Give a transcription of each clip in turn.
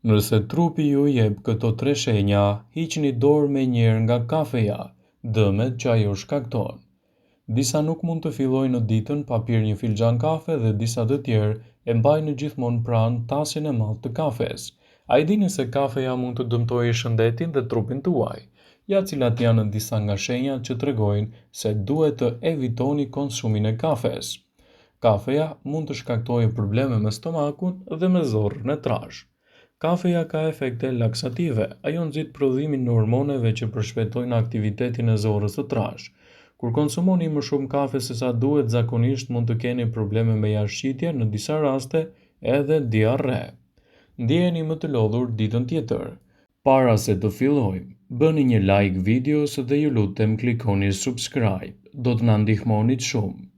Nëse trupi ju jep këto tre shenja, hiqni dorë menjëherë nga kafeja, dëmet që ajo shkakton. Disa nuk mund të fillojnë në ditën pa pirë një filxhan kafe dhe disa të tjerë e mbajnë gjithmonë pranë tasin e madh të kafes. A i dini se kafeja mund të dëmtojë shëndetin dhe trupin tuaj? Ja cilat janë disa nga shenjat që tregojnë se duhet të evitoni konsumin e kafes. Kafeja mund të shkaktojë probleme me stomakun dhe me zorrën e trashë. Kafeja ka efekte laksative, ajo nxit prodhimin e hormoneve që përshpejtojnë aktivitetin e zorrës së trashë. Kur konsumoni më shumë kafe se sa duhet, zakonisht mund të keni probleme me jashtëqitje, në disa raste edhe diarre. Ndjeheni më të lodhur ditën tjetër. Para se të fillojmë, bëni një like videos dhe ju lutem klikoni subscribe. Do të na ndihmonit shumë.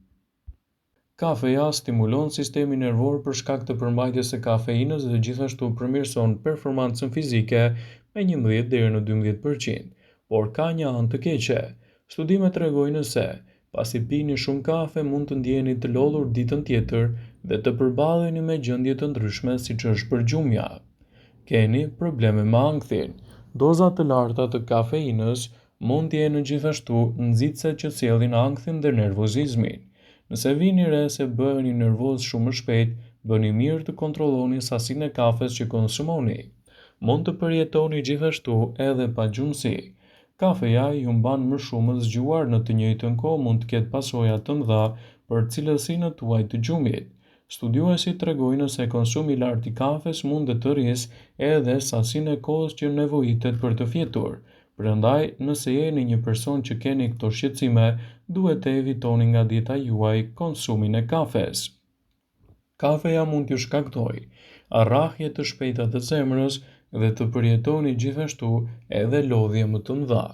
Kafeja stimulon sistemin nervor për shkak të përmbajtjes së kafeinës dhe gjithashtu përmirëson performancën fizike me 11 deri në 12%, por ka një anë të keqe. Studimet tregojnë se pasi pini shumë kafe mund të ndjeheni të lodhur ditën tjetër dhe të përballeni me gjendje të ndryshme siç është përgjumja. Keni probleme me ankthin. Doza të larta të kafeinës mund të jenë gjithashtu nxitse që sjellin ankthin dhe nervozizmin. Nëse vini re se bëheni nervoz shumë më shpejt, bëni mirë të kontrolloni sasinë e kafes që konsumoni. Mund të përjetoni gjithashtu edhe pa gjumësi. Kafeja ju mban më shumë zgjuar, në të njëjtën kohë mund të ketë pasoja të mëdha për cilësinë tuaj të gjumit. Studiuesit tregojnë se konsumi i lartë i kafes mund të rrisë edhe sasinë e kohës që nevojitet për të fjetur. Prandaj, nëse jeni një person që keni këto shqetësime, duhet të evitoni nga dieta juaj konsumin e kafes. Kafeja mund t'ju shkaktojë arrahje të shpejta të zemrës dhe të përjetoni gjithashtu edhe lodhje më të mëdha.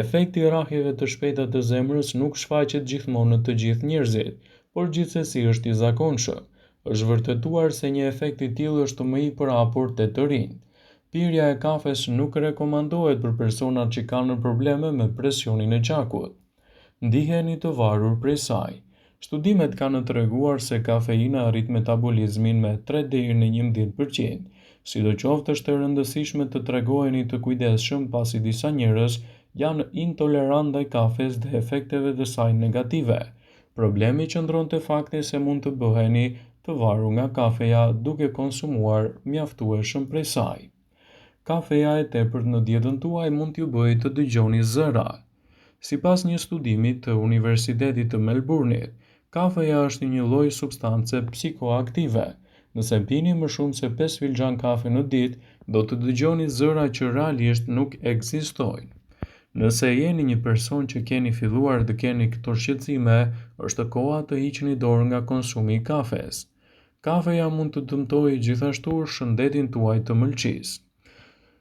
Efekti i rrahjeve të shpejta të zemrës nuk shfaqet gjithmonë në të gjithë njerëzit, por gjithsesi është i zakonshëm. Është vërtetuar se një efekt i tillë është më i përhapur te të rinjt. Pirja e kafes nuk rekomandohet për personat që kanë probleme me presionin e gjakut. Ndiheni të varur prej saj. Studimet kanë treguar se kafeina arrit metabolizmin me 3 deri në 11%. Sidoqoftë është e rëndësishme të tregoheni të kujdesshëm pasi disa njerëz janë intolerant ndaj kafes dhe efekteve të saj negative. Problemi qëndron te fakti se mund të bëheni të varur nga kafeja duke konsumuar mjaftueshëm prej saj. Kafeja e tepërt në dietën tuaj mund t'ju bëjë të dëgjoni zëra. Sipas një studimi të Universitetit të Melbourne-it, kafeja është një lloj substance psikoaktive. Nëse pini më shumë se 5 filxhan kafe në ditë, do të dëgjoni zëra që realisht nuk ekzistojnë. Nëse jeni një person që keni filluar të keni këto shqetësime, është koha të hiqni dorë nga konsumi i kafes. Kafeja mund të dëmtojë gjithashtu shëndetin tuaj të mëlçisë.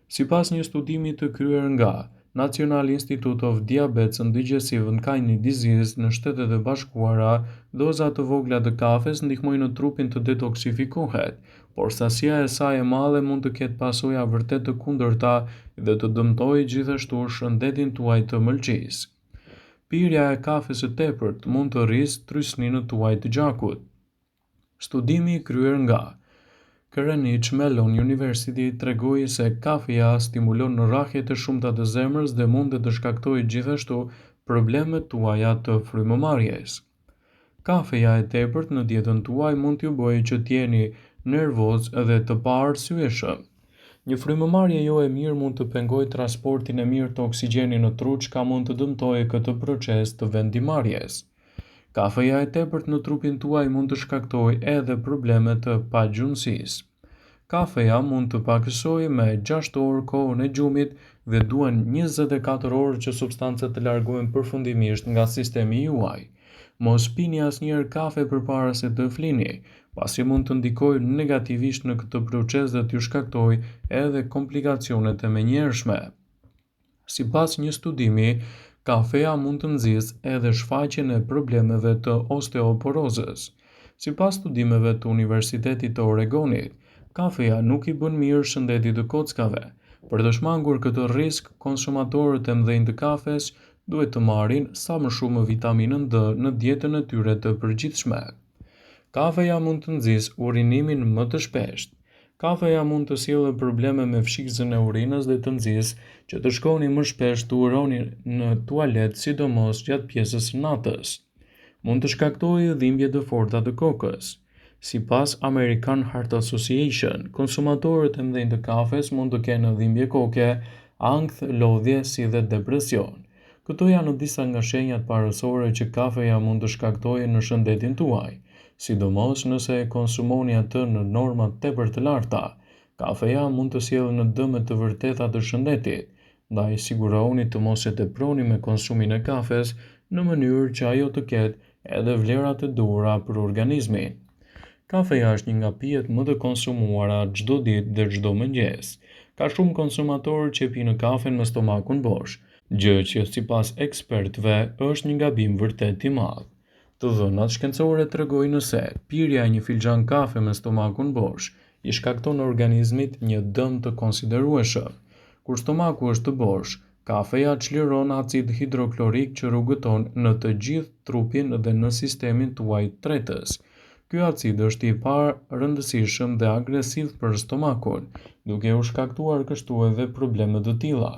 Sipas një studimi të kryer nga National Institute of Diabetes and Digestive and Kidney Disease në Shtetet e Bashkuara, doza të vogla të kafes ndihmojnë në trupin të detoksifikohet, por sasia e saj e madhe mund të ketë pasoja vërtet të kundërta dhe të dëmtojë gjithashtu shëndetin tuaj të mëlçisë. Pirja e kafes së tepërt mund të rrisë trysninë tuaj të gjakut. Studimi i kryer nga Carnegie Mellon University tregoi se kafeja stimulon rrahje të shumta të zemrës dhe mund të shkaktojë gjithashtu problemet tuaja të frymëmarrjes. Kafeja e tepërt në dietën tuaj mund t'ju bëjë që t'jeni nervoz dhe të paarsyeshëm. Një frymëmarrje jo e mirë mund të pengojë transportin e mirë të oksigjenit në tru, çka mund të dëmtojë këtë proces të vendimarrjes. Kafeja e tepërt në trupin tuaj mund të shkaktojë edhe probleme të pagjumësisë. Kafeja mund të pakësojë me 6 orë kohën e gjumit dhe duhen 24 orë që substancat të largohen përfundimisht nga sistemi juaj. Mos pini asnjëherë kafe përpara se të flini, pasi mund të ndikojë negativisht në këtë proces dhe t'ju shkaktojë edhe komplikacionet e menjëhershme. Sipas një studimi, kafeja mund të nxjisë edhe shfaqjen e problemeve të osteoporozës. Sipas studimeve të Universitetit të Oregonit, kafeja nuk i bën mirë shëndetit të kockave. Për të shmangur këtë risk, konsumatorët e mëdhenj të kafes duhet të marrin sa më shumë vitaminën D në dietën e tyre të përgjithshme. Kafeja mund të nxjisë urinimin më të shpeshtë. Kafeja mund të sjellë probleme me fshikëzën e urinës dhe të nxjisë që të shkoni më shpesh të uroni në tualet, sidomos gjatë pjesës së natës. Mund të shkaktojë dhimbje të forta të kokës. Sipas American Heart Association, konsumatorët e mëdhenj të kafes mund të kenë dhimbje koke, ankth, lodhje si dhe depresion. Këto janë disa nga shenjat parësore që kafeja mund të shkaktojë në shëndetin tuaj, sidomos nëse e konsumoni atë në norma tepër të larta. Kafeja mund të sjellë në dëme të vërteta të shëndetit, ndaj sigurohuni të mos e teproni me konsumin e kafes në mënyrë që ajo të ketë edhe vlerat e duhura për organizmin. Kafeja është një nga pijet më të konsumuara çdo ditë dhe çdo mëngjes. Ka shumë konsumatorë që pinë kafen me stomakun bosh, gjë që sipas ekspertëve është një gabim vërtet i madh. Të dhënat shkencore tregojnë se pirja e një filxhan kafe me stomakun bosh i shkakton organizmit një dëm të konsiderueshëm. Kur stomaku është të bosh, kafeja çliron acid hidroklorik që rrugëton në të gjithë trupin dhe në sistemin tuaj tretës. Ky acid është i parëndësishëm dhe agresiv për stomakun, duke u shkaktuar kështu edhe probleme të tilla.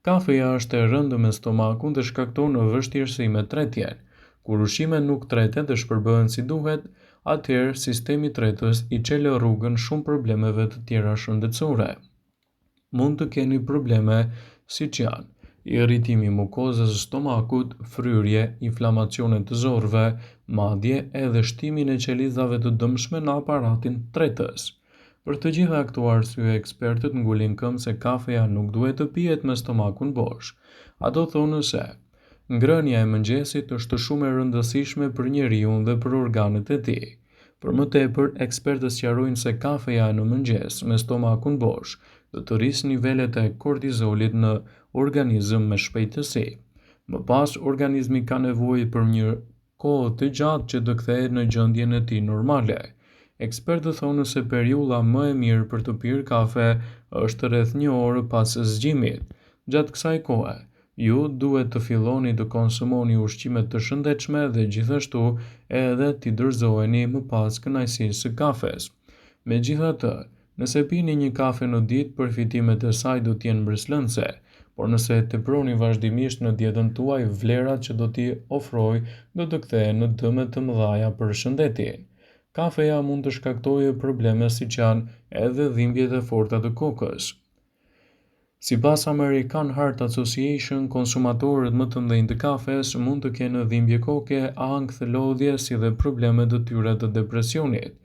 Kafeja është e rëndë me stomakun dhe shkakton vështirësi me tretjen. Kur ushqimet nuk treten dhe shpërbëhen si duhet, atëherë sistemi tretës i çelë rrugën shumë problemeve të tjera shëndetësore. Mund të keni probleme siç janë irritimi i mukozës së stomakut, fryrje, inflamacione të zorrëve, madje edhe shtimin e qelizave të dëmshme në aparatin tretës. Për të gjitha këto arsye, ekspertët ngulin këmbë se kafeja nuk duhet të pihet me stomakun bosh. Ato thonë se ngrënia e mëngjesit është shumë e rëndësishme për njeriu dhe për organet e tij. Për më tepër, ekspertët sqarojnë se kafeja në mëngjes me stomakun bosh do të rrisë nivelet e kortizolit në organizëm me shpejtësi. Më pas, organizmi ka nevojë për një kohë të gjatë që të kthehet në gjendjen e tij normale. Ekspertët thonë se periudha më e mirë për të pirë kafe është rreth 1 orë pas zgjimit. Gjatë kësaj kohe, ju duhet të filloni të konsumoni ushqime të shëndetshme dhe gjithashtu edhe t'i dorëzoheni më pas kënaqësisë së kafes. Megjithatë, nëse pini një kafe në ditë, përfitimet e saj do të jenë mbërslëndse, por nëse e teproni vazhdimisht në dietën tuaj, vlerat që do t'i ofrojë do të kthehen në dëme të mëdha për shëndetin. Kafeja mund të shkaktojë probleme siç janë edhe dhimbjet e forta të kokës. Sipas American Heart Association, konsumatorët më të mëdhenj të kafes mund të kenë dhimbje koke, ankth, lodhje si dhe probleme të tyre të depresionit.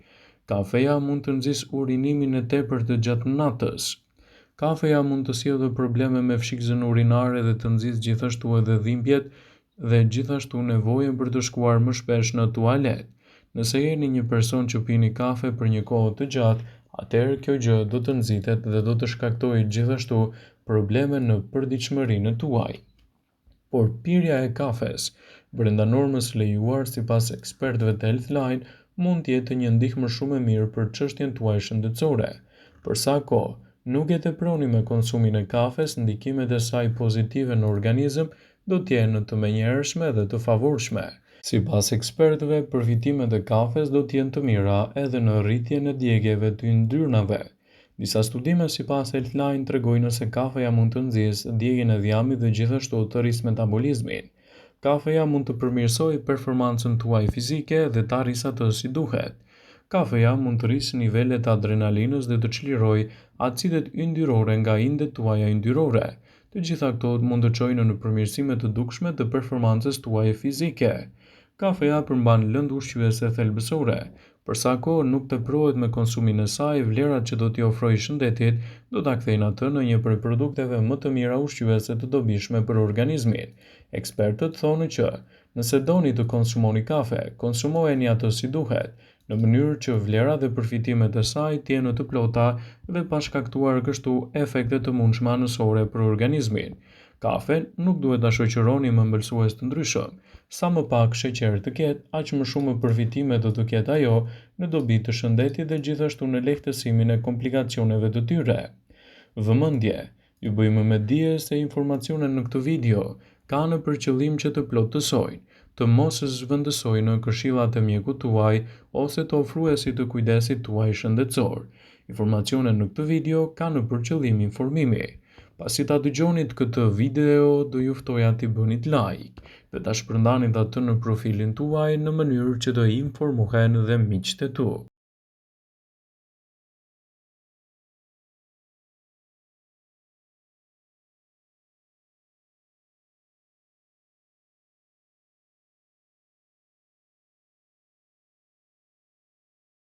Kafeja mund të nxjisë urinimin e tepërt gjatë natës. Kafeja mund të sjellë probleme me fshikëzën urinare dhe të nxjisë gjithashtu edhe dhimbjet dhe gjithashtu nevojën për të shkuar më shpesh në tualet. Nëse jeni një person që pini kafe për një kohë të gjatë, atëherë kjo gjë do të nxitet dhe do të shkaktojë gjithashtu probleme në përditshmërinë tuaj. Por pirja e kafes brenda normës lejuar sipas ekspertëve të Healthline mund të jetë një ndihmë shumë e mirë për çështjen tuaj shëndetësore. Për sa kohë nuk e teproni me konsumin e kafes, ndikimet e saj pozitive në organizëm do të jenë të menjëhershme dhe të favorshme. Sipas ekspertëve, përfitimet e kafes do të jenë të mira edhe në rritjen e djegjeve të yndyrnave. Disa studime sipas Healthline tregojnë se kafeja mund të nxjisë djegjen e dhjamit dhe gjithashtu të rrisë metabolizmin. Kafeja mund të përmirësojë performancën tuaj fizike dhe ta rrisë atë si duhet. Kafeja mund të rrisë nivelet e adrenalinës dhe të çlirojë acidet yndyrore nga indet tuaja yndyrore. Të gjitha këto mund të çojnë në përmirësime të dukshme të performancës tuaje fizike. Kafeja përmban lëndë ushqyese thelbësore. Për sa kohë nuk teprohet me konsumin e saj, vlerat që do t'i ofrojë shëndetit do ta kthejnë atë në një prej produkteve më të mira ushqyese të dobishme për organizmin. Ekspertët thonë që nëse doni të konsumoni kafe, konsumojeni atë si duhet, në mënyrë që vlerat dhe përfitimet e saj të jenë të plota dhe pa shkaktuar kështu efekte të mundshme anësore për organizmin. Kafen nuk duhet ta shoqëroni me ëmbëlsues të ndryshëm. Sa më pak sheqer të ketë, aq më shumë përfitime do të ketë ajo në dobi të shëndetit dhe gjithashtu në lehtësimin e komplikacioneve të tyre. Vëmendje, ju bëjmë me dije se informacionet në këtë video kanë për qëllim që të plotësojnë, të mos zhvendësojnë këshillat e mjekut tuaj ose të ofruesit të kujdesit tuaj shëndetësor. Informacionet në këtë video kanë për qëllim informimi. Pasi ta dëgjonit këtë video, do ju ftoja t'i bënit like dhe ta shpërndanit atë në profilin tuaj në mënyrë që të informohen dhe miqtë e tu.